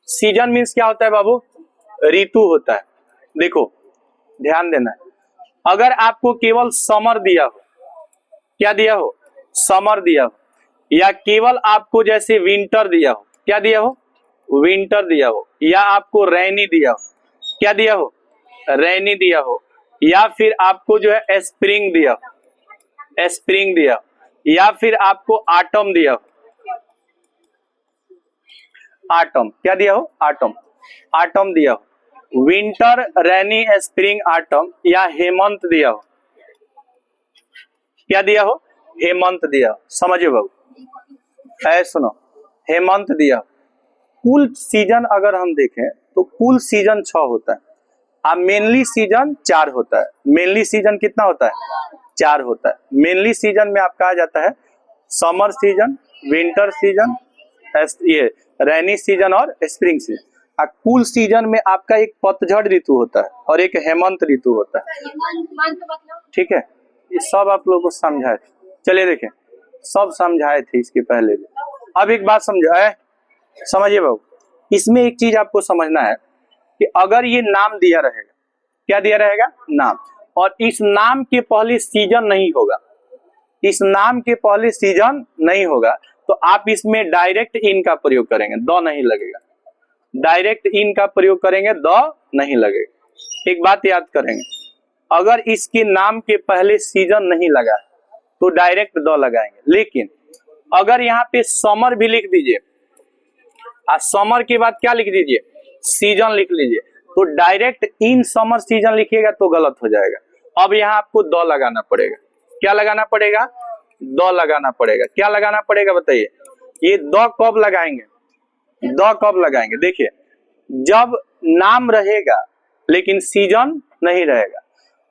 Season means क्या होता है बाबू? ऋतु होता है। देखो ध्यान देना है, अगर आपको केवल समर दिया हो, क्या दिया हो? समर दिया हो, या केवल आपको जैसे विंटर दिया हो, क्या दिया हो? विंटर दिया हो, या आपको रैनी दिया हो, क्या दिया हो? रैनी दिया हो, या फिर आपको जो है स्प्रिंग दिया हो, स्प्रिंग दिया हो, या फिर आपको ऑटम दिया हो, ऑटम, क्या दिया हो? ऑटम, ऑटम दिया हो, विंटर, रैनी, स्प्रिंग, ऑटम, या हेमंत दिया हो, क्या दिया हो? हेमंत दिया हो। समझे बाबू? ऐ सुनो, हेमंत दिया हो। कुल सीजन अगर हम देखें तो कुल सीजन 6 होता है, अब मेनली सीजन 4 होता है। मेनली सीजन कितना होता है? 4 होता है। मेनली सीजन में आपका आ जाता है समर सीजन, विंटर सीजन, ये रैनी सीजन और स्प्रिंग सीजन। कुल सीजन में आपका एक पतझड़ ऋतु होता है और एक हेमंत ऋतु होता है। ठीक है, ये सब आप लोगों को समझाए थे। चलिए देखें, सब समझाए थे इसके पहले भी। अब एक बात समझिए बाबू, इसमें एक चीज आपको समझना है कि अगर ये नाम दिया रहेगा, क्या दिया रहेगा? नाम, और इस नाम के पहले सीजन नहीं होगा, इस नाम के पहले सीजन नहीं होगा, तो आप इसमें डायरेक्ट इन का प्रयोग करेंगे, द नहीं लगेगा। डायरेक्ट इन का प्रयोग करेंगे, द नहीं लगेगा। एक बात याद करेंगे, अगर इसके नाम के पहले सीजन नहीं लगा तो डायरेक्ट द लगाएंगे। लेकिन अगर यहाँ पे समर भी लिख दीजिए और समर के बाद क्या लिख दीजिए? सीजन लिख लीजिए, तो डायरेक्ट इन समर सीजन लिखिएगा तो गलत हो जाएगा। अब यहाँ आपको द लगाना पड़ेगा। क्या लगाना पड़ेगा? द लगाना पड़ेगा। क्या लगाना पड़ेगा बताइए? ये द कब लगाएंगे? द कब लगाएंगे? देखिए, जब नाम रहेगा लेकिन सीजन नहीं रहेगा,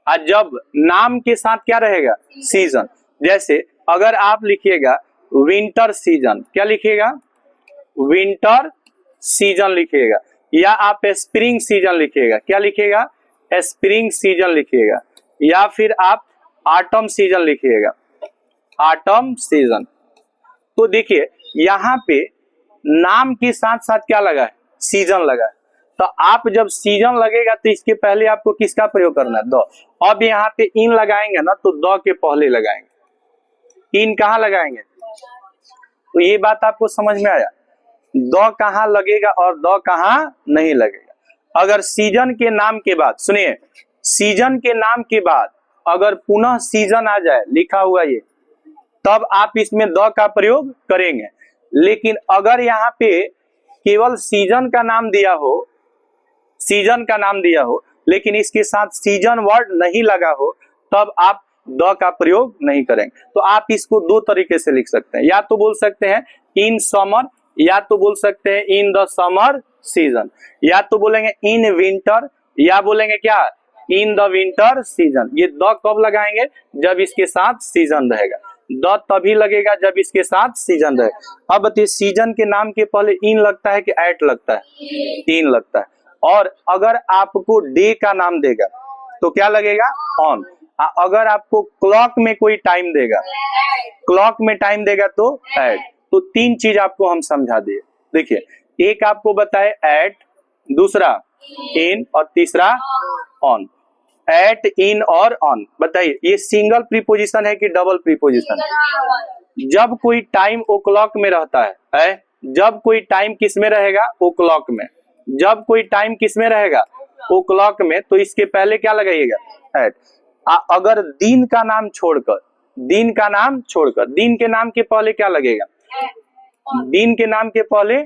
और जब नाम के साथ क्या रहेगा? सीजन। जैसे अगर आप लिखिएगा विंटर सीजन, क्या लिखिएगा? विंटर सीजन लिखिएगा, या आप स्प्रिंग सीजन लिखिएगा, क्या लिखिएगा? स्प्रिंग सीजन लिखिएगा, या फिर आप ऑटम सीजन लिखिएगा, ऑटम सीजन। तो देखिए यहाँ पे नाम के साथ साथ क्या लगा है? सीजन लगा है। तो आप जब सीजन लगेगा तो इसके पहले आपको किसका प्रयोग करना है? द। अब यहाँ पे इन लगाएंगे ना तो द के पहले लगाएंगे। इन कहाँ लगाएंगे? तो ये बात आपको समझ में आया? द कहाँ लगेगा और द कहाँ नहीं लगेगा। अगर सीजन के नाम के बाद, सुनिए, सीजन के नाम के बाद अगर पुनः सीजन आ जाए लिखा हुआ ये, तब आप इसमें द का प्रयोग करेंगे। लेकिन अगर यहाँ पे केवल सीजन का नाम दिया हो, सीजन का नाम दिया हो, लेकिन इसके साथ सीजन वर्ड नहीं लगा हो, तब आप द का प्रयोग नहीं करेंगे। तो आप इसको दो तरीके से लिख सकते हैं, या तो बोल सकते हैं इन समर, या तो बोल सकते हैं इन द समर सीजन, या तो बोलेंगे इन विंटर, या बोलेंगे क्या? In the winter season. ये द कब लगाएंगे? जब इसके साथ सीजन रहेगा। द तभी लगेगा जब इसके साथ सीजन रहेगा। अब बताइए, सीजन के नाम के पहले इन लगता है कि एट लगता है? इन लगता है। और अगर आपको डे का नाम देगा तो क्या लगेगा? ऑन। अगर आपको क्लॉक में कोई टाइम देगा, क्लॉक में टाइम देगा तो एट। तो तीन चीज आपको हम समझा दिए। देखिए, एक आपको बताए एट, दूसरा इन, और तीसरा ऑन। एट, इन और ऑन। बताइए, ये सिंगल प्रीपोजिशन है कि डबल प्रीपोजिशन है? जब कोई टाइम ओ क्लॉक में रहता है, जब कोई टाइम किस में रहेगा? ओ क्लॉक में। जब कोई टाइम किस में रहेगा? ओ क्लॉक में, तो इसके पहले क्या लगाइएगा? एट। अगर दिन का नाम छोड़कर, दिन का नाम छोड़कर, दिन के नाम के पहले क्या लगेगा? दिन के नाम के पहले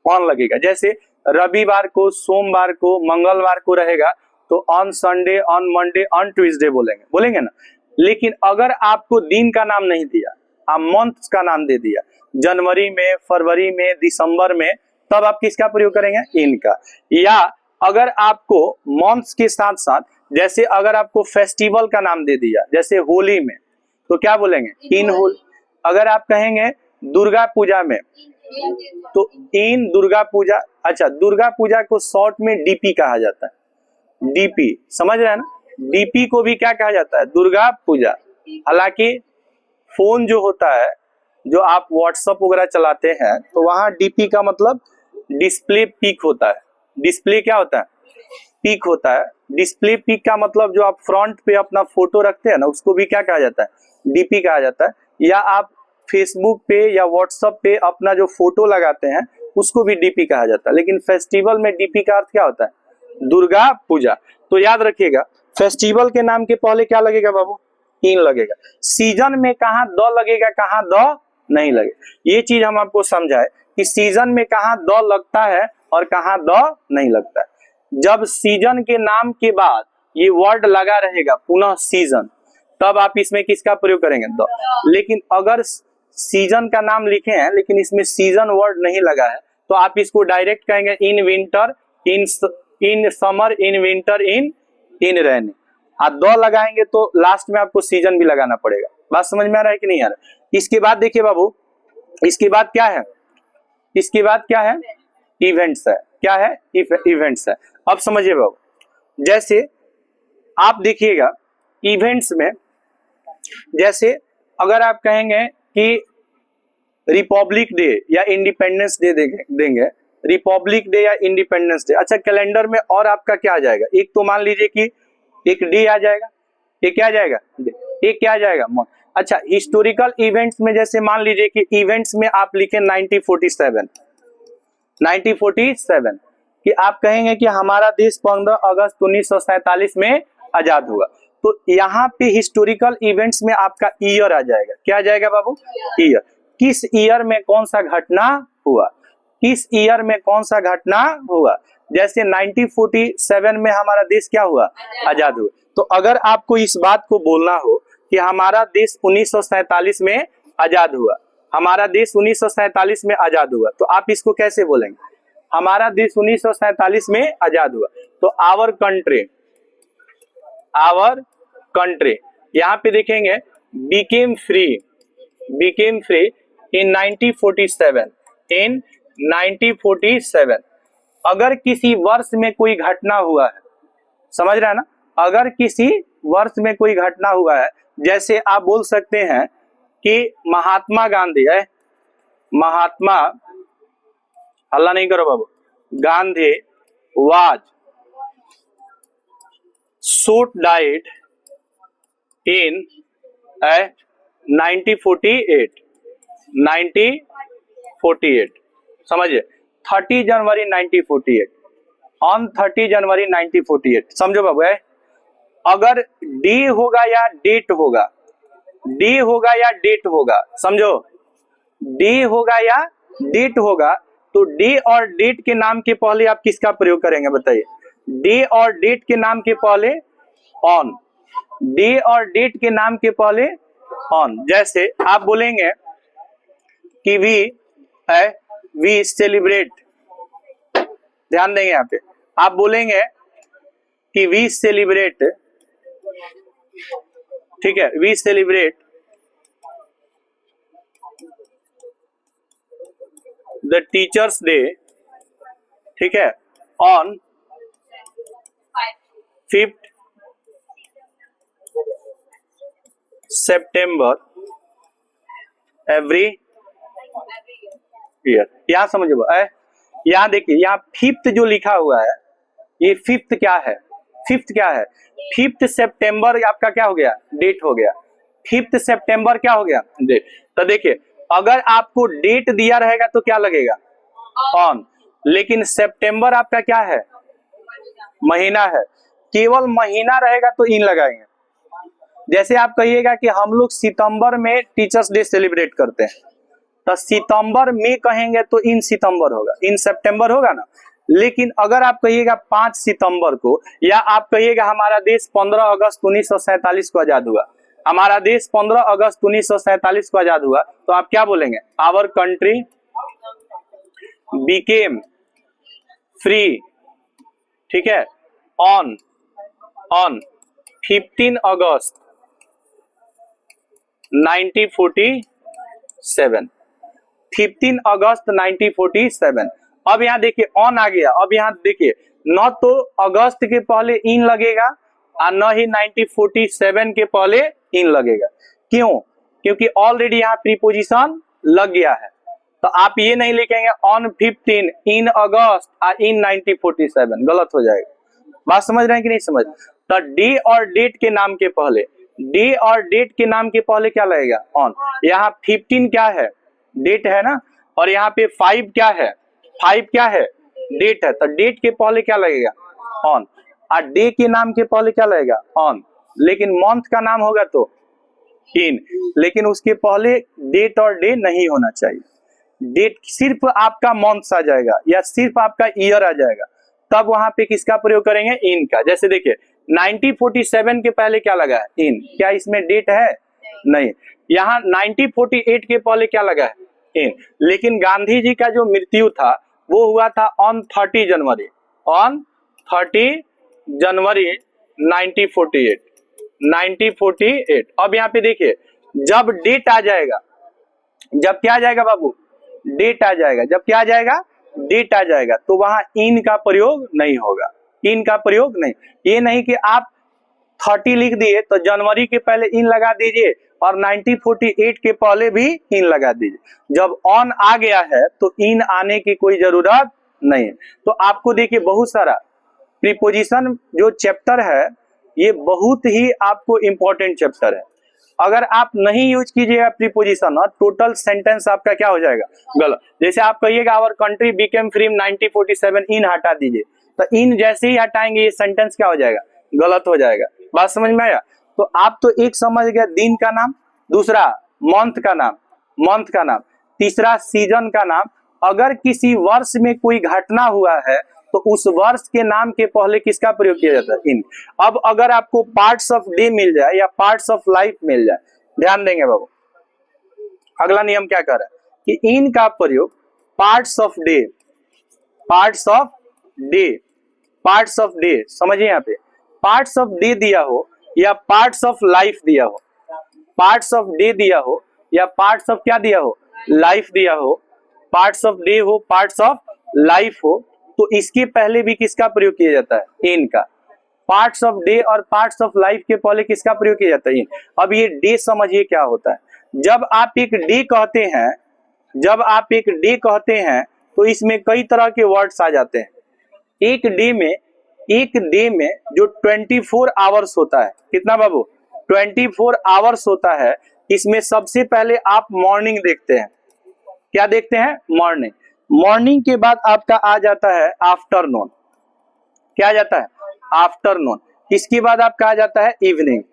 ऑन लगेगा। जैसे रविवार को, सोमवार को, मंगलवार को रहेगा तो on Sunday, on Monday, on Tuesday बोलेंगे, बोलेंगे ना। लेकिन अगर आपको दिन का नाम नहीं दिया, आप मंथ का नाम दे दिया, जनवरी में, फरवरी में, दिसंबर में, तब आप किसका प्रयोग करेंगे? इन का। या अगर आपको मंथ्स के साथ साथ, जैसे अगर आपको फेस्टिवल का नाम दे दिया, जैसे होली में, तो क्या बोलेंगे? इन होली। अगर आप कहेंगे दुर्गा पूजा में तो इन दुर्गा पूजा। अच्छा, दुर्गा पूजा को शॉर्ट में डीपी कहा जाता है। डीपी, समझ रहे हैं ना? डीपी को भी क्या कहा जाता है? दुर्गा पूजा। हालांकि फोन जो होता है, जो आप व्हाट्सएप वगैरह चलाते हैं, तो वहां डीपी का मतलब डिस्प्ले पीक होता है। डिस्प्ले क्या होता है? पीक होता है। डिस्प्ले पीक का मतलब जो आप फ्रंट पे अपना फोटो रखते हैं ना, उसको भी क्या कहा जाता है? डीपी कहा जाता है। या आप फेसबुक पे या व्हाट्सएप पे अपना जो फोटो लगाते हैं उसको भी डीपी कहा जाता है। लेकिन फेस्टिवल में डीपी का अर्थ क्या होता है? दुर्गा पूजा। तो याद रखिएगा, फेस्टिवल के नाम के पहले क्या लगेगा बाबू? इन लगेगा। सीजन में कहाँ द लगेगा, कहाँ द नहीं लगेगा। ये चीज हम आपको समझाए कि सीजन में कहाँ द लगता है और कहाँ द नहीं लगता है। जब सीजन के नाम के बाद ये वर्ड लगा रहेगा पुनः सीजन, तब आप इसमें किसका प्रयोग करेंगे? द। लेकिन अगर सीजन का नाम लिखे हैं लेकिन इसमें सीजन वर्ड नहीं लगा है तो आप इसको डायरेक्ट कहेंगे in winter, in summer, in winter, in rain. आप द लगाएंगे तो लास्ट में आपको सीजन भी लगाना पड़ेगा। बात समझ में आ रहा है कि नहीं आ रहा है? इसके बाद देखिए बाबू, इसके बाद क्या है? इसके बाद क्या है? इवेंट्स है। क्या है? इवेंट्स है। अब समझिए बाबू, जैसे आप देखिएगा इवेंट्स में, जैसे अगर आप कहेंगे कि रिपब्लिक डे या इंडिपेंडेंस डे देंगे, रिपब्लिक डे या इंडिपेंडेंस डे, अच्छा कैलेंडर में और आपका क्या आ जाएगा? एक तो मान लीजिए कि एक डे आ जाएगा, एक क्या आ जाएगा? एक क्या आ जाएगा? मंथ। अच्छा हिस्टोरिकल इवेंट्स में जैसे मान लीजिए कि इवेंट्स में आप लिखे 1947, 1947 कि आप कहेंगे कि हमारा देश 15 अगस्त 1947 में आजाद हुआ। तो यहाँ पे हिस्टोरिकल इवेंट्स में आपका ईयर आ जाएगा। क्या आ जाएगा बाबू? ईयर। किस ईयर में कौन सा घटना हुआ, किस ईयर में कौन सा घटना हुआ। जैसे 1947 में हमारा देश क्या हुआ? आजाद हुआ। तो अगर आपको इस बात को बोलना हो कि हमारा देश 1947 में आजाद हुआ, हमारा देश 1947 में आजाद हुआ, तो आप इसको कैसे बोलेंगे? हमारा देश 1947 में आजाद हुआ। तो आवर कंट्री, आवर कंट्री, यहाँ पे देखेंगे became free, became free in 1947, इन 1947। अगर किसी वर्ष में कोई घटना हुआ है, समझ रहे हैं ना? अगर किसी वर्ष में कोई घटना हुआ है, जैसे आप बोल सकते हैं कि महात्मा गांधी है, महात्मा, हल्ला नहीं करो बाबू, Gandhi was shot died in 1948, 1948, समझिए 30 जनवरी 1948, ऑन 30 जनवरी 1948। समझो बाबू है, अगर डे होगा या डेट होगा, डे होगा या डेट होगा, समझो डे होगा या डेट होगा, तो डे और डेट के नाम के पहले आप किसका प्रयोग करेंगे बताइए? डे और डेट के नाम के पहले ऑन, डे और डेट के नाम के पहले ऑन। जैसे आप बोलेंगे कि वी सेलिब्रेट, ध्यान देंगे यहाँ पे, आप बोलेंगे कि वी सेलिब्रेट, ठीक है, we celebrate the teachers day, ठीक है, on 5th September every year. यहां समझो, यहां देखिए, यहाँ 5th जो लिखा हुआ है, ये 5th क्या है? 5th क्या है? 5th सितंबर आपका क्या हो गया? डेट हो गया। 5th सितंबर क्या हो गया? डेट। तो देखिए अगर आपको डेट दिया रहेगा तो क्या लगेगा? ऑन। लेकिन सितंबर आपका क्या है? महीना है। केवल महीना रहेगा तो इन लगाएंगे। जैसे आप कहिएगा कि हम लोग सितंबर में टीचर्स डे सेलिब्रेट करते हैं, तो सितंबर में कहेंगे तो इन सितंबर होगा, इन सितंबर होगा ना। लेकिन अगर आप कहिएगा 5 सितंबर को, या आप कहिएगा हमारा देश 15 अगस्त 1947 को आजाद हुआ, हमारा देश 15 अगस्त 1947 को आजाद हुआ, तो आप क्या बोलेंगे? आवर कंट्री बिकेम फ्री, ठीक है, ऑन 15 अगस्त 1947, 15 अगस्त 1947। अब यहाँ देखिए ऑन आ गया। अब यहाँ देखिए न तो अगस्त के पहले इन लगेगा और न ही 1947 के पहले इन लगेगा। क्यों? क्योंकि ऑलरेडी यहाँ प्रीपोजिशन लग गया है। तो आप ये नहीं लिखेंगे ऑन 15 इन अगस्त इन 1947, गलत हो जाएगा। बात समझ रहे हैं कि नहीं समझ? तो डे और डेट के नाम के पहले, डे और डेट के नाम के पहले क्या लगेगा? ऑन। यहाँ 15 क्या है? डेट है ना, और यहाँ पे 5 क्या है? 5 क्या है? डेट है। तो डेट के पहले क्या लगेगा? ऑन। और डे के नाम के पहले क्या लगेगा? ऑन। लेकिन मंथ का नाम होगा तो इन, लेकिन उसके पहले डेट और डे नहीं होना चाहिए। डेट सिर्फ आपका मंथ आ जाएगा या सिर्फ आपका ईयर आ जाएगा, तब वहां पे किसका प्रयोग करेंगे? इन का। जैसे देखिए 1947 के पहले क्या लगा है? इन। क्या इसमें डेट है? नहीं। यहाँ 1948 के पहले क्या लगा है? इन। लेकिन गांधी जी का जो मृत्यु था वो हुआ था ऑन 30 जनवरी, ऑन 30 जनवरी 1948। अब यहाँ पे देखिए जब डेट आ जाएगा, जब क्या आ जाएगा बाबू? डेट आ जाएगा। जब क्या आ जाएगा? डेट आ जाएगा, तो वहां इन का प्रयोग नहीं होगा। इन का प्रयोग नहीं। ये नहीं कि आप 30 लिख दिए तो जनवरी के पहले इन लगा दीजिए और 1948 के पहले भी इन लगा दीजिए। जब ऑन आ गया है तो इन आने की कोई जरूरत नहीं है। तो आपको देखिए बहुत सारा प्रीपोजिशन जो चैप्टर है ये बहुत ही आपको इंपॉर्टेंट चैप्टर है। अगर आप नहीं यूज कीजिएगा प्रीपोजिशन और टोटल सेंटेंस आपका क्या हो जाएगा? गलत। जैसे आप कहिएगा आवर कंट्री बिकेम फ्री 1947, इन हटा दीजिए, तो इन जैसे ही हटाएंगे ये सेंटेंस क्या हो जाएगा? गलत हो जाएगा। बात समझ में आया? तो आप तो एक समझ गया दिन का नाम, दूसरा मंथ का नाम, मंथ का नाम, तीसरा सीजन का नाम। अगर किसी वर्ष में कोई घटना हुआ है तो उस वर्ष के नाम के पहले किसका प्रयोग किया जाता है? इन। अब अगर आपको पार्ट्स ऑफ डे मिल जाए या पार्ट्स ऑफ लाइफ मिल जाए, ध्यान देंगे बाबू, अगला नियम क्या कर रहा है कि इन का प्रयोग parts of day, parts of day, parts of day, समझिए यहाँ पे पार्ट्स ऑफ डे दिया हो या पार्ट्स ऑफ लाइफ दिया हो, पार्ट्स ऑफ डे दिया हो या पार्ट्स ऑफ क्या दिया हो? लाइफ दिया हो, पार्ट्स ऑफ डे हो, पार्ट्स ऑफ लाइफ हो, तो इसके पहले भी किसका प्रयोग किया जाता है? इन का। पार्ट्स ऑफ डे और पार्ट्स ऑफ लाइफ के पहले किसका प्रयोग किया जाता है? इन। अब ये डे समझिए क्या होता है। जब आप एक डे कहते हैं, जब आप एक डे कहते हैं तो इसमें कई तरह के वर्ड्स आ जाते हैं। एक डे में जो 24 आवर्स होता है, कितना बाबू? 24 आवर्स होता है। इसमें सबसे पहले आप मॉर्निंग देखते हैं। क्या देखते हैं? मॉर्निंग। मॉर्निंग के बाद आपका आ जाता है आफ्टरनून। क्या आ जाता है? आफ्टरनून। इसके बाद आपका आ जाता है इवनिंग,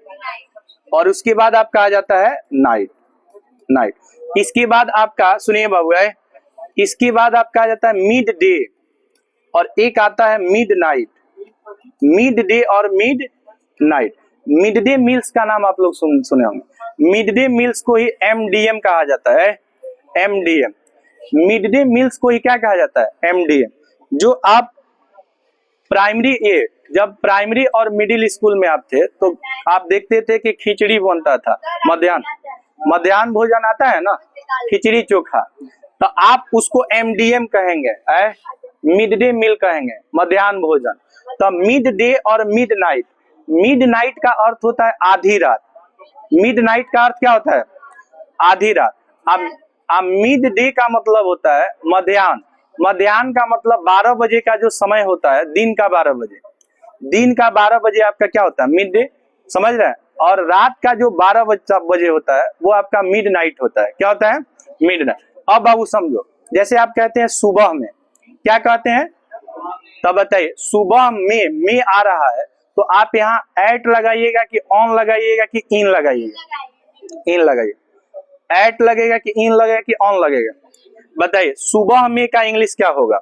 और उसके बाद आपका आ जाता है नाइट, नाइट। इसके बाद आपका, सुनिए बाबू, इसके बाद आपका आ जाता है मिड डे, और एक आता है मिड नाइट। मिड डे और mid night. Mid day meals का नाम आप लोग सुने होंगे। मिड डे मील्स को ही एमडीएम कहा जाता है, एमडीएम। मिड डे मील्स को ही क्या कहा जाता है? एमडीएम। जो आप प्राइमरी जब प्राइमरी और मिडिल स्कूल में आप थे तो आप देखते थे कि खिचड़ी बनता था, मध्याह्न भोजन आता है ना, खिचड़ी चोखा, तो आप उसको एमडीएम कहेंगे, मिड डे मील कहेंगे, मध्याह्न भोजन। तो मिड डे और मिड नाइट, मिड नाइट का अर्थ होता है आधी रात। मिड नाइट का अर्थ क्या होता है? आधी रात। अब मिड डे का मतलब होता है मध्याह्न। मध्याह्न का मतलब 12 बजे का जो समय होता है, दिन का 12 बजे, दिन का 12 बजे आपका क्या होता है? मिड डे, समझ रहे हैं? और रात का जो 12 बजे होता है वो आपका मिड नाइट होता है। क्या होता है? Mid night. अब बाबू समझो, जैसे आप कहते हैं सुबह में, क्या कहते हैं? तब बताइए, सुबह में आ रहा है तो आप यहाँ एट लगाइएगा कि ऑन लगाइएगा कि इन लगाइएगा? इन लगाइए। एट लगेगा कि इन लगेगा कि ऑन लगेगा? बताइए, सुबह में का इंग्लिश क्या होगा?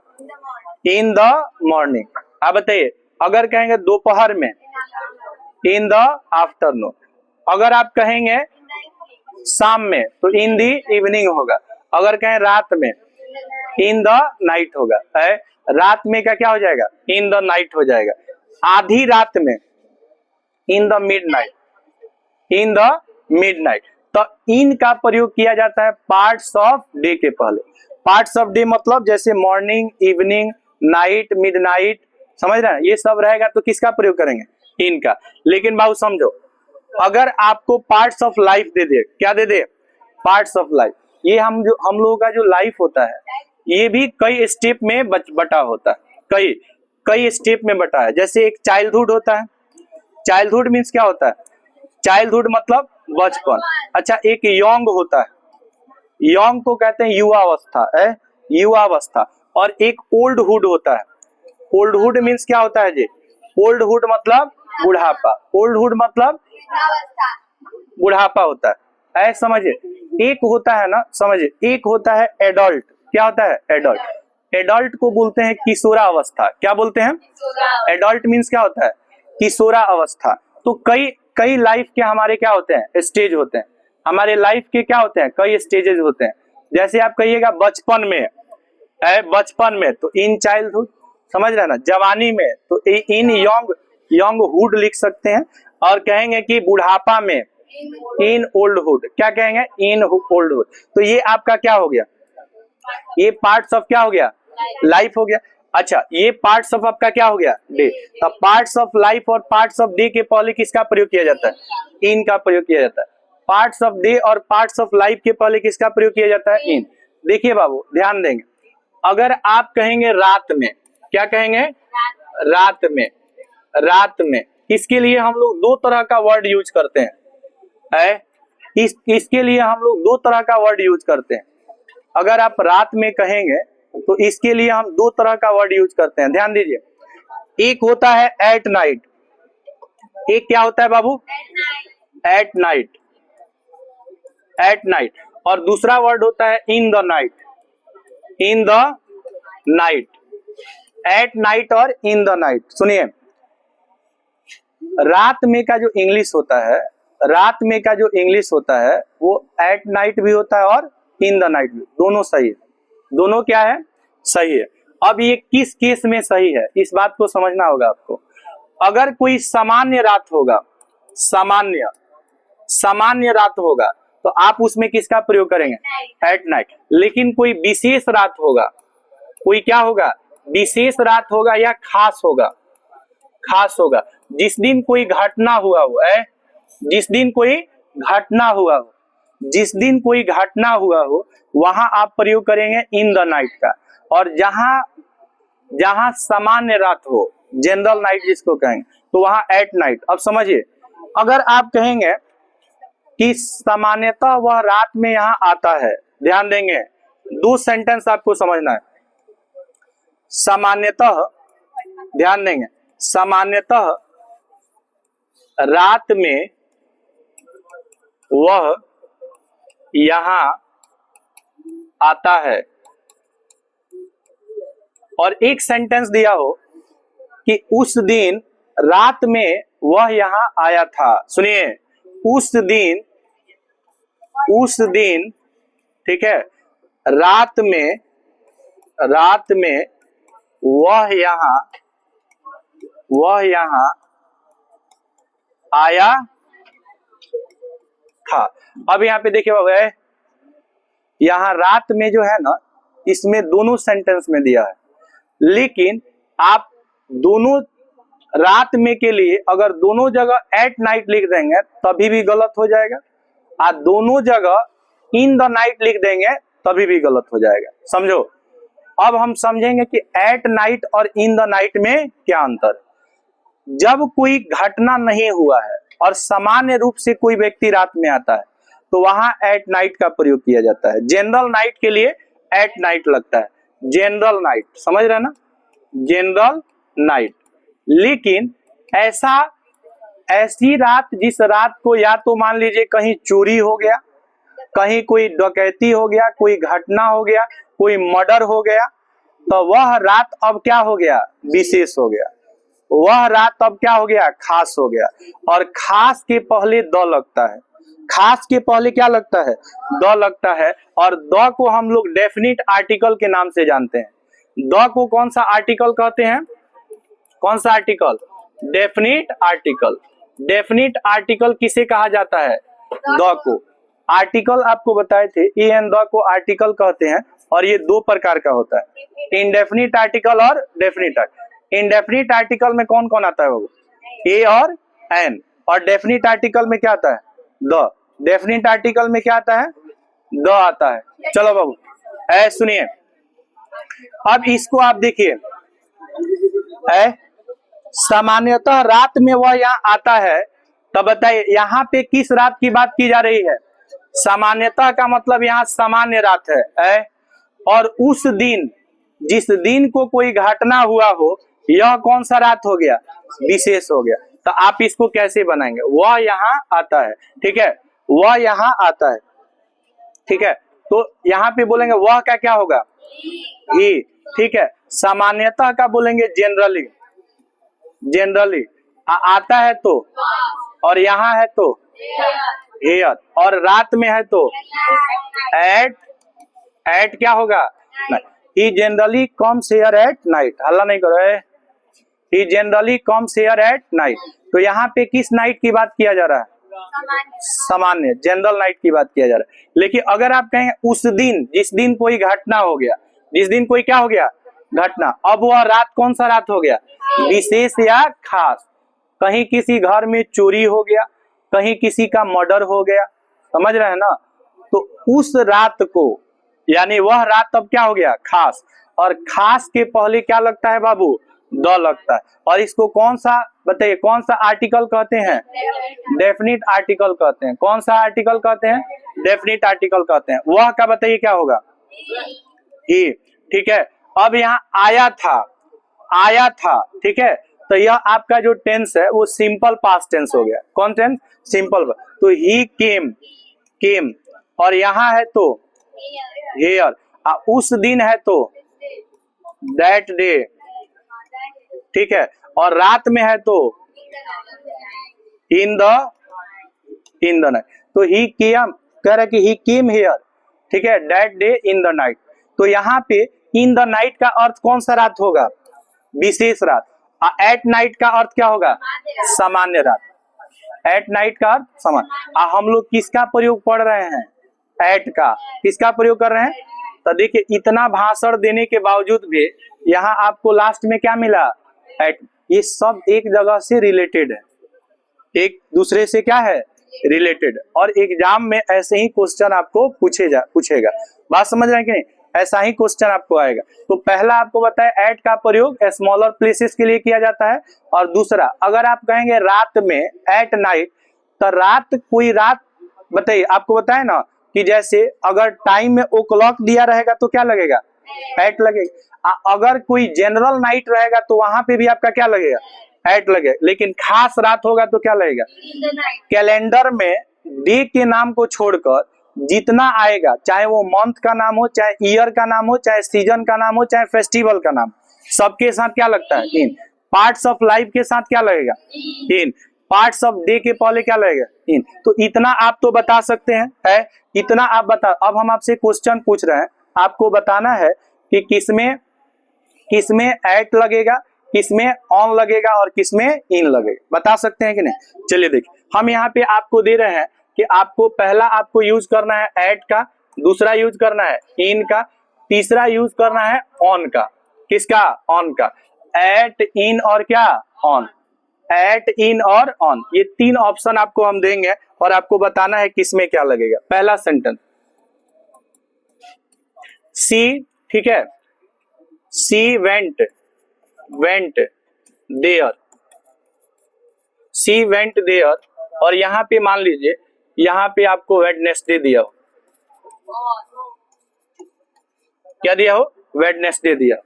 In the morning. आप बताइए, अगर कहेंगे दोपहर में, इन द आफ्टरनून। अगर आप कहेंगे शाम में तो इन द इवनिंग होगा। अगर कहें रात में, इन द नाइट होगा। रात में का क्या हो जाएगा? इन द नाइट हो जाएगा। आधी रात में, in the mid night, in the mid night. तो इन का प्रयोग किया जाता है पार्ट्स ऑफ डे के पहले। पार्ट्स ऑफ डे मतलब जैसे morning, evening, night, mid night, समझ रहे हैं? ये सब रहेगा तो किसका प्रयोग करेंगे? इन का। लेकिन बाबू समझो, अगर आपको पार्ट्स ऑफ लाइफ दे दे, क्या दे दे? पार्ट्स ऑफ लाइफ, ये हम लोगों का जो लाइफ होता है ये भी कई स्टेप में बटा होता है, कई स्टेप में बटा है। जैसे एक चाइल्डहुड होता है, चाइल्डहुड मीन्स क्या होता है, चाइल्डहुड मतलब बचपन। अच्छा, एक यंग होता है, यंग को कहते हैं युवावस्था, युवावस्था। और एक ओल्डहुड होता है, ओल्डहुड मीन्स क्या होता है जी, ओल्डहुड मतलब बुढ़ापा, ओल्डहुड मतलब बुढ़ापा होता है, ऐसे समझिए। एक होता है ना, समझिए, एक होता है एडल्ट। क्या होता है एडल्ट, एडल्ट को बोलते हैं किशोरावस्था। क्या बोलते हैं, एडल्ट मीन्स क्या होता है, किशोरावस्था। तो कई लाइफ के हमारे क्या होते हैं, स्टेज होते हैं, हमारे लाइफ के क्या होते हैं, कई स्टेजेस होते हैं। जैसे आप कहिएगा बचपन में है, बचपन में तो इन चाइल्डहुड, समझ रहे हैं ना, जवानी में तो इन यंग हुड लिख सकते हैं। और कहेंगे कि बुढ़ापा में इन ओल्डहुड, क्या कहेंगे, इन ओल्डहुड। तो ये आपका क्या हो गया, ये पार्ट्स ऑफ क्या हो गया, लाइफ हो गया। अच्छा, ये पार्ट्स ऑफ आपका क्या हो गया, डे। तो पार्ट्स ऑफ लाइफ और पार्ट्स ऑफ डे के पहले किसका प्रयोग किया जाता है, इन का प्रयोग किया जाता है। पार्ट्स ऑफ डे और पार्ट्स ऑफ लाइफ के पहले किसका प्रयोग किया जाता है, इन। देखिए बाबू ध्यान देंगे, अगर आप कहेंगे रात में, क्या कहेंगे, रात में, रात में, इसके लिए हम लोग दो तरह का वर्ड यूज करते हैं, इसके लिए हम लोग दो तरह का वर्ड यूज करते हैं। अगर आप रात में कहेंगे तो इसके लिए हम दो तरह का वर्ड यूज करते हैं, ध्यान दीजिए। एक होता है एट नाइट, एक क्या होता है बाबू, एट नाइट, एट नाइट। और दूसरा वर्ड होता है in the night, in the night, at night और इन द नाइट। सुनिए, रात में का जो इंग्लिश होता है, रात में का जो इंग्लिश होता है वो एट नाइट भी होता है और इन द नाइट भी, दोनों सही है, दोनों क्या है, सही है। अब ये किस केस में सही है, इस बात को समझना होगा आपको। अगर कोई सामान्य रात होगा, सामान्य रात होगा तो आप उसमें किसका प्रयोग करेंगे, एट नाइट। लेकिन कोई विशेष रात होगा, कोई क्या होगा, विशेष रात होगा या खास होगा, खास होगा, जिस दिन कोई घटना हुआ हो, जिस दिन कोई घटना हुआ हो, जिस दिन कोई घटना हुआ हो वहां आप प्रयोग करेंगे इन द नाइट का। और जहां सामान्य रात हो, जनरल नाइट जिसको कहेंगे, तो वहां एट नाइट। अब समझिए, अगर आप कहेंगे कि सामान्यतः वह रात में यहां आता है, ध्यान देंगे, दो सेंटेंस आपको समझना है। सामान्यतः, ध्यान देंगे, सामान्यतः रात में वह यहां आता है। और एक सेंटेंस दिया हो कि उस दिन रात में वह यहां आया था। सुनिए, उस दिन, ठीक है, रात में वह यहां आया था। अब यहाँ पे देखिए बाबू, यहाँ रात में जो है ना, इसमें दोनों सेंटेंस में दिया है, लेकिन आप दोनों रात में के लिए अगर दोनों जगह एट नाइट लिख देंगे तभी भी गलत हो जाएगा, और दोनों जगह इन द नाइट लिख देंगे तभी भी गलत हो जाएगा। समझो, अब हम समझेंगे कि एट नाइट और इन द नाइट में क्या अंतर है। जब कोई घटना नहीं हुआ है और सामान्य रूप से कोई व्यक्ति रात में आता है तो वहां एट नाइट का प्रयोग किया जाता है। जनरल नाइट के लिए एट नाइट लगता है, जनरल नाइट, समझ रहे ना, जनरल नाइट। लेकिन ऐसी रात जिस रात को या तो मान लीजिए कहीं चोरी हो गया, कहीं कोई डकैती हो गया, कोई घटना हो गया, कोई मर्डर हो गया, तो वह रात अब क्या हो गया, विशेष हो गया, वह रात अब क्या हो गया, खास हो गया। और खास के पहले द लगता है, खास के पहले क्या लगता है, द लगता है। और द को हम लोग डेफिनिट आर्टिकल के नाम से जानते हैं। द को कौन सा आर्टिकल कहते हैं, कौन सा article, definite article. Definite article किसे कहा जाता है, द को। आर्टिकल आपको बताए थे, ए एंड द को आर्टिकल कहते हैं। और ये दो प्रकार का होता है, इंडेफिनिट आर्टिकल और डेफिनिट आर्टिकल। इंडेफिनिट आर्टिकल में कौन कौन आता है बाबू, ए और एन। और डेफिनिट आर्टिकल में क्या आता है, द। डेफिनिट आर्टिकल में क्या आता है, द आता है। चलो बाबू ऐ सुनिए, अब इसको आप देखिए, सामान्यतः रात में वह यहाँ आता है, तब बताइए यहाँ पे किस रात की बात की जा रही है? सामान्यतः का मतलब यहाँ सामान्य रात है, और उस दिन जिस दिन को कोई घटना हुआ हो, यह कौन सा रात हो गया? विशेष हो गया। तो आप इसको कैसे बनाएंगे? वह यहाँ आता है, ठीक है, वह यहाँ आता है, ठीक है, तो यहाँ पे बोलेंगे वह का क्या होगा? ही, ठीक है। सामान्यतः का बोलेंगे जेनरली, जेनरली आता है तो, और यहाँ है तो हेयर, और रात में है तो एट क्या होगा? He generally comes here at night. हल्ला नहीं करो, he generally comes here at night. तो यहाँ पे किस नाइट की बात किया जा रहा है? सामान्य, जनरल नाइट की बात किया जा रहा है। लेकिन अगर आप कहें उस दिन, जिस दिन कोई घटना हो गया, जिस दिन कोई क्या हो गया? घटना, अब वह रात कौन सा रात हो गया? विशेष या खास। कहीं किसी घर में चोरी हो गया, कहीं किसी का मर्डर हो गया, समझ रहे हैं ना? तो उस रात को, यानी वह रात तब क्या हो गया? खास। और खास के पहले क्या लगता है बाबू? द लगता है। और इसको कौन सा, बताइए कौन सा आर्टिकल कहते हैं? डेफिनिट आर्टिकल कहते हैं। कौन सा आर्टिकल कहते हैं? डेफिनिट आर्टिकल कहते हैं। वह का बताइए क्या होगा? ही, ठीक है। अब यहाँ आया था, आया था, ठीक है, तो यह आपका जो टेंस है वो सिंपल पास्ट टेंस हो गया। कौन टेंस? सिंपल। तो ही केम, केम, और यहाँ है तो हेयर, उस दिन है तो दैट डे, ठीक है, और रात में है तो इन द नाइट। तो ही केम कह रहा है कि ही केम हेयर, ठीक है, that day in the night. तो यहाँ पे इन द नाइट का अर्थ कौन सा रात होगा? विशेष रात। एट नाइट का अर्थ क्या होगा? सामान्य रात। एट नाइट का अर्थ सामान्य। हम लोग किसका प्रयोग पढ़ रहे हैं? एट का। किसका प्रयोग कर रहे हैं? तो देखिए इतना भाषण देने के बावजूद भी यहाँ आपको लास्ट में क्या मिला? एट। ये सब एक जगह से रिलेटेड है, एक दूसरे से क्या है? रिलेटेड। और एग्जाम में ऐसे ही क्वेश्चन आपको पूछेगा। बात समझ रहे हैं कि नहीं? ऐसा ही क्वेश्चन आपको आएगा। तो पहला आपको बताया एट का प्रयोग स्मॉलर प्लेसेस के लिए किया जाता है, और दूसरा अगर आप कहेंगे रात में एट नाइट, तो रात, कोई रात, बताइए आपको बताए ना कि जैसे अगर टाइम में ओ क्लॉक दिया रहेगा तो क्या लगेगा? एट लगेगा। अगर कोई जनरल नाइट रहेगा तो वहां पे भी आपका क्या लगेगा? एट लगेगा। लेकिन खास रात होगा तो क्या लगेगा? कैलेंडर में डे के नाम को छोड़कर जितना आएगा, चाहे वो मंथ का नाम हो, चाहे ईयर का नाम हो, चाहे सीजन का नाम हो, चाहे फेस्टिवल का नाम, सबके साथ क्या लगता है? इन। पार्ट्स ऑफ लाइफ के साथ क्या लगेगा? इन। पार्ट्स ऑफ डे के पहले क्या लगेगा? इन। तो इतना आप तो बता सकते हैं, है इतना आप बता। अब हम आपसे क्वेश्चन पूछ रहे हैं, आपको बताना है कि किसमें एट लगेगा, किसमें ऑन लगेगा, और किसमें इन लगेगा। बता सकते हैं कि नहीं? चलिए देखिए, हम यहाँ पे आपको दे रहे हैं कि आपको पहला आपको यूज करना है एट का, दूसरा यूज करना है इन का, तीसरा यूज करना है ऑन का। किसका? ऑन का। एट, इन और क्या? ऑन। एट, इन और ऑन, ये तीन ऑप्शन आपको हम देंगे और आपको बताना है किसमें क्या लगेगा। पहला सेंटेंस सी, ठीक है, she went there, she went there, और यहाँ पे मान लीजिए यहाँ पे आपको वेडनेसडे दिया हो, क्या दिया हो? वेडनेसडे दिया।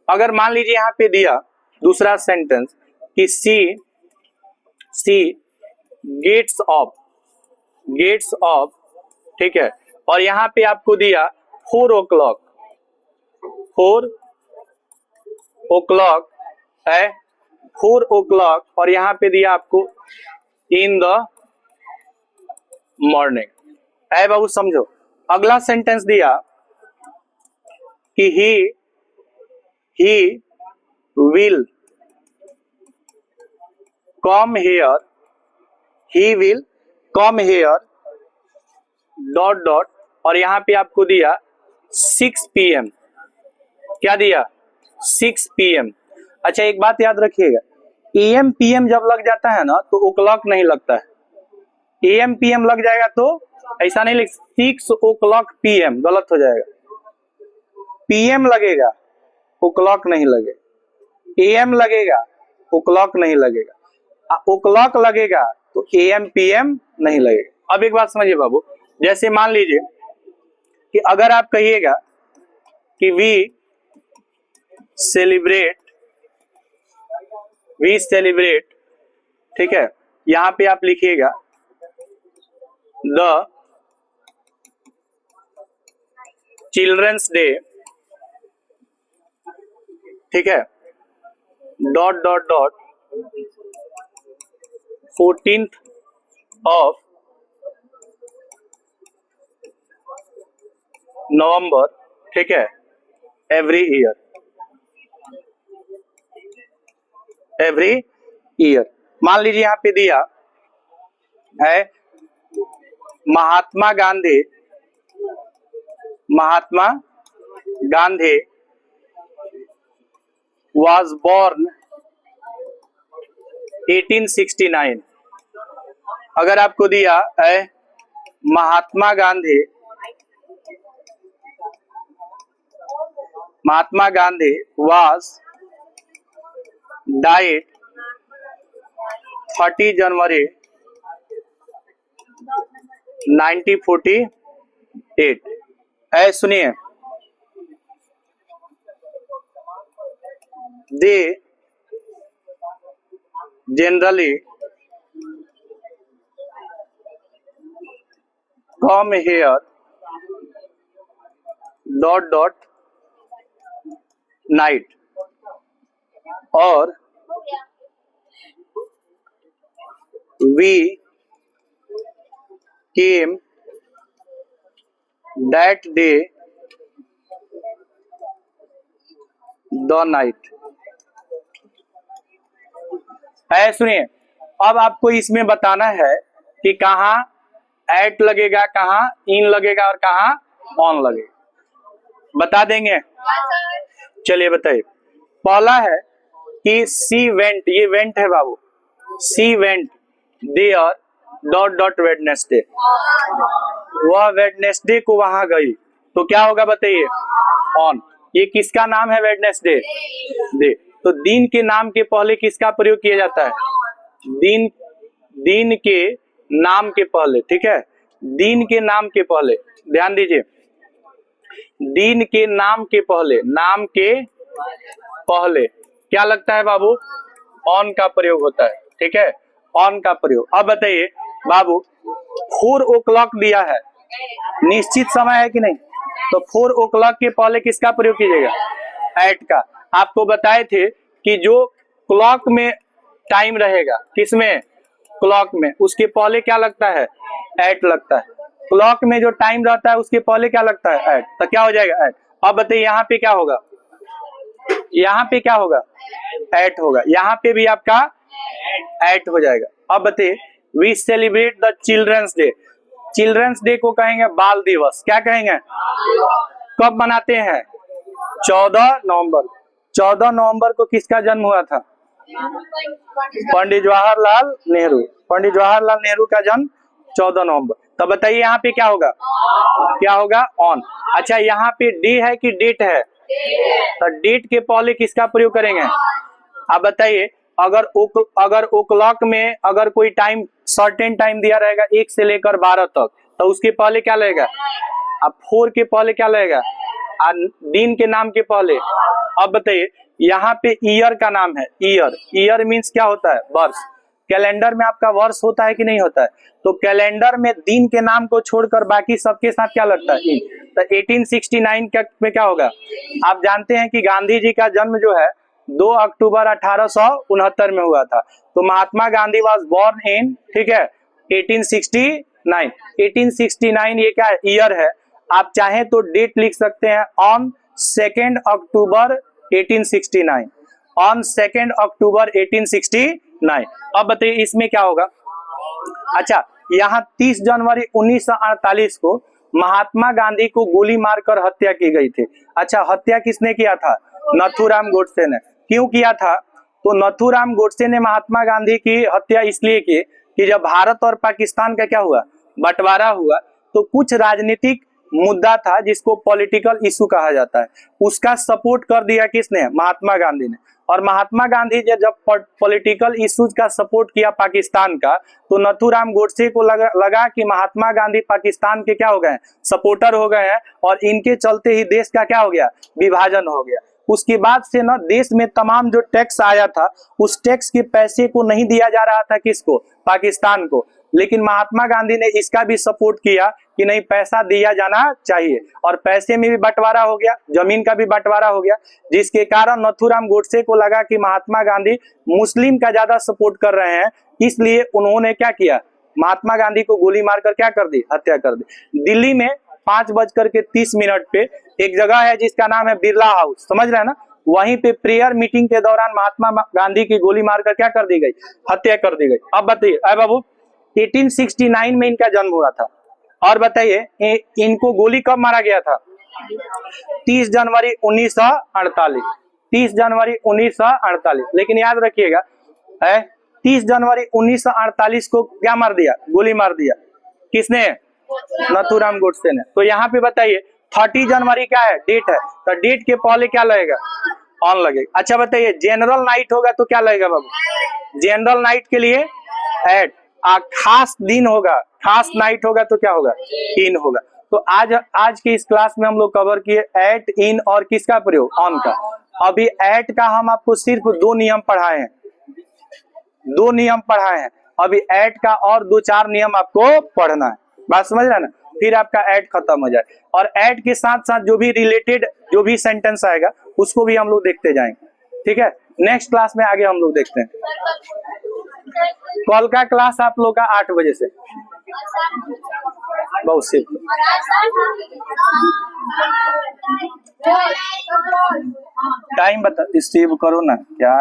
अगर मान लीजिए यहाँ पे दिया दूसरा सेंटेंस कि सी गेट्स ऑफ, ठीक है, और यहाँ पे आपको दिया 4 o'clock, 4 o'clock है, 4 o'clock, और यहाँ पे दिया आपको इन द मॉर्निंग। है बाबू, समझो। अगला सेंटेंस दिया कि he will come here, he will come here dot, और यहाँ पे आपको दिया 6 PM। क्या दिया? 6 PM। अच्छा एक बात याद रखिएगा, AM PM जब लग जाता है ना तो ओ क्लॉक नहीं लगता है। AM PM लग जाएगा तो ऐसा नहीं लिख 6 o'clock PM, गलत हो जाएगा। PM लगेगा, o'clock नहीं लगेगा। AM लगेगा, o'clock नहीं लगेगा। o'clock लगेगा तो AM PM नहीं लगेगा। अब एक बात समझिए बाबू, जैसे मान लीजिए कि अगर आप कहिएगा कि वी सेलिब्रेट, ठीक है, यहां पे आप लिखिएगा द चिल्ड्रंस डे, ठीक है, dot dot dot 14th of नवंबर, ठीक है, एवरी ईयर। मान लीजिए यहाँ पे दिया है महात्मा गांधी was born 1869। अगर आपको दिया है महात्मा गांधी was died 30 जनवरी 1948। ऐ सुनिए, they generally come here dot dot night, और we came that day the night. है सुनिए, अब आपको इसमें बताना है कि कहाँ एट लगेगा, कहाँ इन लगेगा और कहाँ ऑन लगेगा। बता देंगे? चलिए बताइए। पहला है कि सी वेंट, ये वेंट है बाबू, she went there dot dot Wednesday, वह वेडनेसडे को वहां गई, तो क्या होगा बताइए? ऑन। ये किसका नाम है? Wednesday, day. तो दिन के नाम के पहले किसका प्रयोग किया जाता है? दिन के नाम के पहले, ठीक है, दिन के नाम के पहले, ध्यान दीजिए, दिन के नाम के पहले, नाम के पहले क्या लगता है बाबू? ऑन का प्रयोग होता है, ठीक है, ऑन का प्रयोग। अब बताइए बाबू, 4 o'clock दिया है, निश्चित समय है कि नहीं? तो 4 o'clock के पहले किसका प्रयोग कीजिएगा? एट का। आपको बताए थे कि जो क्लॉक में टाइम रहेगा, किसमें? क्लॉक में, उसके पहले क्या लगता है? एट लगता है। क्लॉक में जो टाइम रहता है उसके पहले क्या लगता है? एट। तो क्या हो जाएगा? एट। अब बताइए यहाँ पे क्या होगा? यहाँ पे क्या होगा? एट होगा। यहाँ पे भी आपका एट हो जाएगा। अब बताइए, we celebrate the children's day, children's day को कहेंगे बाल दिवस। क्या कहेंगे? कब मनाते हैं? 14 नवंबर। 14 नवंबर को किसका जन्म हुआ था? पंडित जवाहरलाल नेहरू। पंडित जवाहरलाल नेहरू का जन्म 14 नवंबर। तो बताइए यहाँ पे क्या होगा? क्या होगा? ऑन। अच्छा, यहाँ पे डे है कि डेट है? तो डेट के पहले किसका प्रयोग करेंगे? आप बताइए, अगर ओ क्लॉक में अगर कोई टाइम सर्टेन टाइम दिया रहेगा 1 से लेकर 12 तक, तो उसके पहले क्या लगेगा? अब 4 के पहले क्या लगेगा? दिन के नाम के पहले। अब बताइए, यहाँ पे ईयर का नाम है, ईयर मीन्स क्या होता है? वर्ष। कैलेंडर में आपका वर्ष होता है कि नहीं होता है? तो कैलेंडर में दिन के नाम को छोड़कर बाकी सबके साथ क्या लगता है? इन। तो 1869 में क्या होगा? आप जानते हैं कि गांधी जी का जन्म जो है 2 अक्टूबर 1869 में हुआ था। तो Mahatma Gandhi was born in, ठीक है, 1869। 1869 ये क्या है? ईयर है। आप चाहें तो डेट लिख सकते हैं, ऑन 2 अक्टूबर 1869, ऑन 2 अक्टूबर 1869। अब बताइए इसमें क्या होगा? अच्छा, यहाँ 30 जनवरी 1948 को महात्मा गांधी को गोली मारकर हत्या की गई थी। अच्छा, हत्या किसने किया था? नथुराम गोडसे ने। क्यों किया था? तो नथुराम गोडसे ने महात्मा गांधी की हत्या इसलिए की कि जब भारत और पाकिस्तान का क्या हुआ? बंटवारा हुआ, तो कुछ राजनीतिक मुद्दा था जिसको पॉलिटिकल इशू कहा जाता है, उसका सपोर्ट कर दिया किसने? महात्मा गांधी ने। और महात्मा गांधी ने जब पॉलिटिकल इश्यूज का सपोर्ट किया पाकिस्तान का, तो नथुराम गोडसे को लगा कि महात्मा गांधी पाकिस्तान के क्या हो गए? सपोर्टर हो गए हैं, और इनके चलते ही देश का क्या हो गया? विभाजन हो गया। उसके बाद से ना देश में तमाम जो टैक्स आया था, उस टैक्स के पैसे को नहीं दिया जा रहा था किसको? पाकिस्तान को। लेकिन महात्मा गांधी ने इसका भी सपोर्ट किया कि नहीं, पैसा दिया जाना चाहिए, और पैसे में भी बंटवारा हो गया, जमीन का भी बंटवारा हो गया, जिसके कारण नथुराम गोडसे को लगा कि महात्मा गांधी मुस्लिम का ज्यादा सपोर्ट कर रहे हैं, इसलिए उन्होंने क्या किया? महात्मा गांधी को गोली मारकर क्या कर दी? हत्या कर दी। दिल्ली में 5:30 पे एक जगह है जिसका नाम है बिरला हाउस, समझ रहे हैं ना? वहीं पे प्रेयर मीटिंग के दौरान महात्मा गांधी की गोली मारकर क्या कर दी गई? हत्या कर दी गई। अब बताइए अय बाबू, 1869 में इनका जन्म हुआ था, और बताइए इनको गोली कब मारा गया था? 30 जनवरी 1948। 30 जनवरी 1948। लेकिन याद रखिएगा 30 जनवरी 1948 को क्या मार दिया? गोली मार दिया। किसने? नथुराम गोडसे ने। तो यहाँ पे बताइए 30 जनवरी क्या है? डेट है, तो डेट के पहले क्या लगेगा? ऑन लगेगा। अच्छा बताइए, जनरल नाइट होगा तो क्या लगेगा बाबू? जनरल नाइट के लिए एट। खास दिन होगा, खास नाइट होगा तो क्या होगा? इन होगा। तो आज की इस क्लास में हम लोग कवर किए एट, इन और किसका प्रयोग? ऑन का। अभी एट का हम आपको सिर्फ 2 नियम पढ़ाए हैं, 2 नियम पढ़ाए हैं। अभी एट का और 2-4 नियम आपको पढ़ना है, बात समझ रहे हैं ना? फिर आपका एट खत्म हो जाए, और एट के साथ साथ जो भी रिलेटेड जो भी सेंटेंस आएगा उसको भी हम लोग देखते जाएंगे, ठीक है? नेक्स्ट क्लास में आगे हम लोग देखते हैं। कल का क्लास आप लोग का 8 बजे से। बहुत सिर्फ टाइम बता, रिसीव करो ना क्या?